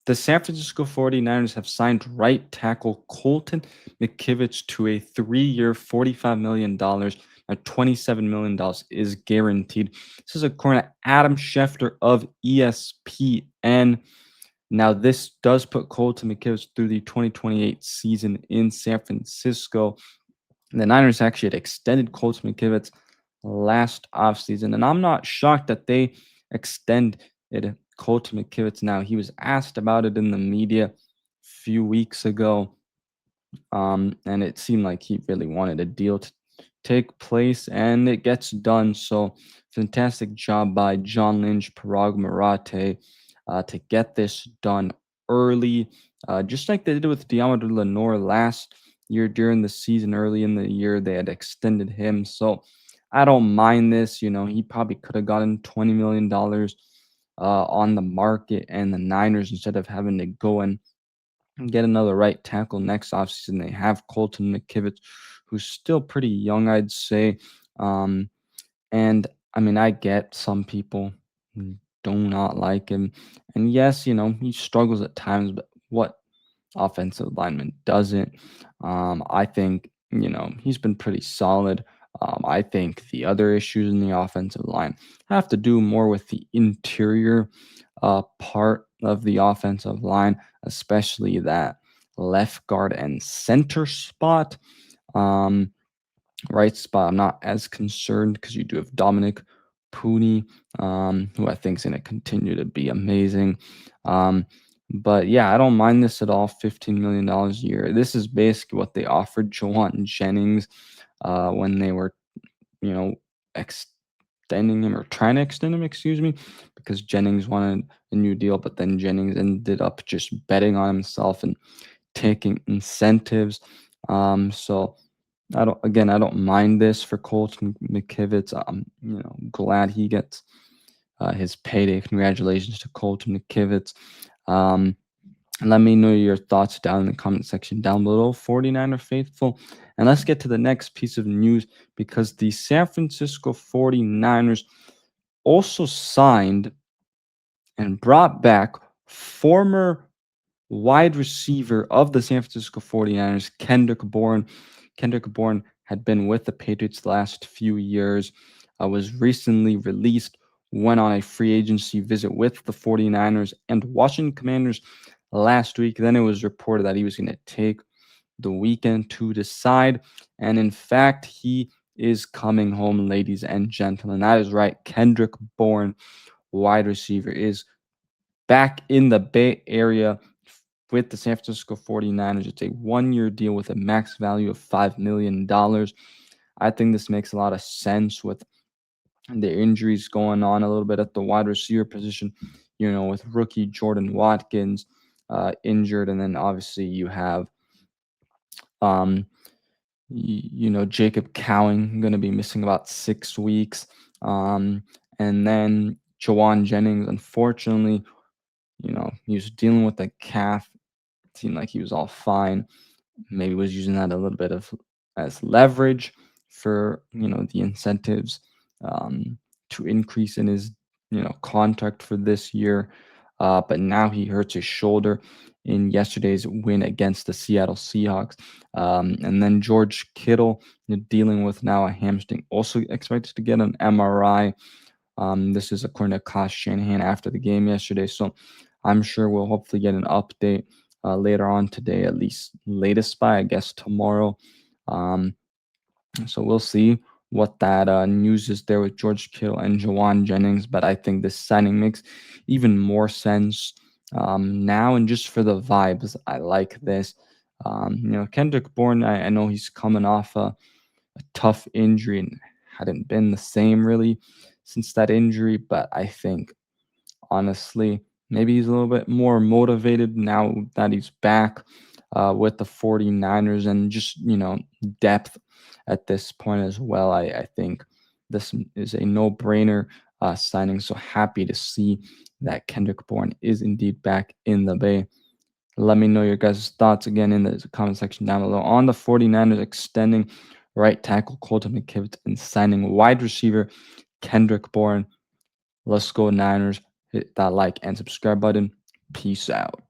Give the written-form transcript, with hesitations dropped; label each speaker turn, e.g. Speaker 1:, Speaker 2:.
Speaker 1: The San Francisco 49ers have signed right tackle Colton McKivitz to a 3-year, $45 million. Now, $27 million is guaranteed. This is according to Adam Schefter of ESPN. Now, this does put Colton McKivitz through the 2028 season in San Francisco. The Niners actually had extended Colton McKivitz last offseason, and I'm not shocked that they extended Colton McKivitz now. He was asked about it in the media a few weeks ago, and it seemed like he really wanted a deal to take place, and it gets done. So, fantastic job by John Lynch, Parag Marate, to get this done early, just like they did with Deommodore Lenoir last year during the season. Early in the year, they had extended him. So, I don't mind this. He probably could have gotten $20 million on the market, and the Niners, instead of having to go and get another right tackle next offseason, they have Colton McKivitz, who's still pretty young, I'd say. Um, and I mean, I get some people do not like him. And yes, he struggles at times, but what offensive lineman doesn't? I think, he's been pretty solid. I think the other issues in the offensive line have to do more with the interior part of the offensive line, especially that left guard and center spot. Um, right spot, I'm not as concerned because you do have Dominic Purdy, who I think is going to continue to be amazing. Um, but yeah, I don't mind this at all. $15 million a year. This is basically what they offered Jawan Jennings when they were, you know, extending him or trying to extend him, excuse me, because Jennings wanted a new deal, but then Jennings ended up just betting on himself and taking incentives. So I don't mind this for Colton McKivitz. I'm, glad he gets his payday. Congratulations to Colton McKivitz. Um, Let me know your thoughts down in the comment section down below, 49er faithful. And let's get to the next piece of news, because the San Francisco 49ers also signed and brought back former wide receiver of the San Francisco 49ers, Kendrick Bourne. Kendrick Bourne had been with the Patriots the last few years, was recently released, went on a free agency visit with the 49ers and Washington Commanders last week. Then it was reported that he was going to take the weekend to decide. And in fact, he is coming home, ladies and gentlemen. That is right. Kendrick Bourne, wide receiver, is back in the Bay Area with the San Francisco 49ers. It's a 1-year deal with a max value of $5 million. I think this makes a lot of sense with the injuries going on a little bit at the wide receiver position, with rookie Jordan Watkins injured. And then obviously you have, um, Jacob Cowing going to be missing about 6 weeks. And then Jawan Jennings, unfortunately, he was dealing with a calf. It seemed like he was all fine. Maybe was using that a little bit of as leverage for the incentives to increase in his contract for this year. But now he hurts his shoulder in yesterday's win against the Seattle Seahawks. And then George Kittle, dealing with now a hamstring, also expected to get an MRI. This is according to Kyle Shanahan after the game yesterday. So I'm sure we'll hopefully get an update later on today, at least latest by, I guess, tomorrow. Um, so we'll see what that news is there with George Kittle and Jawan Jennings. But I think this signing makes even more sense now. And just for the vibes, I like this. Kendrick Bourne, I know he's coming off a tough injury and hadn't been the same really since that injury. But I think, honestly, maybe he's a little bit more motivated now that he's back with the 49ers, and just, depth at this point as well. I think this is a no brainer signing. So happy to see that Kendrick Bourne is indeed back in the Bay. Let me know your guys' thoughts again in the comment section down below on the 49ers extending right tackle Colton McKivitz and signing wide receiver Kendrick Bourne. Let's go Niners. Hit that like and subscribe button. Peace out.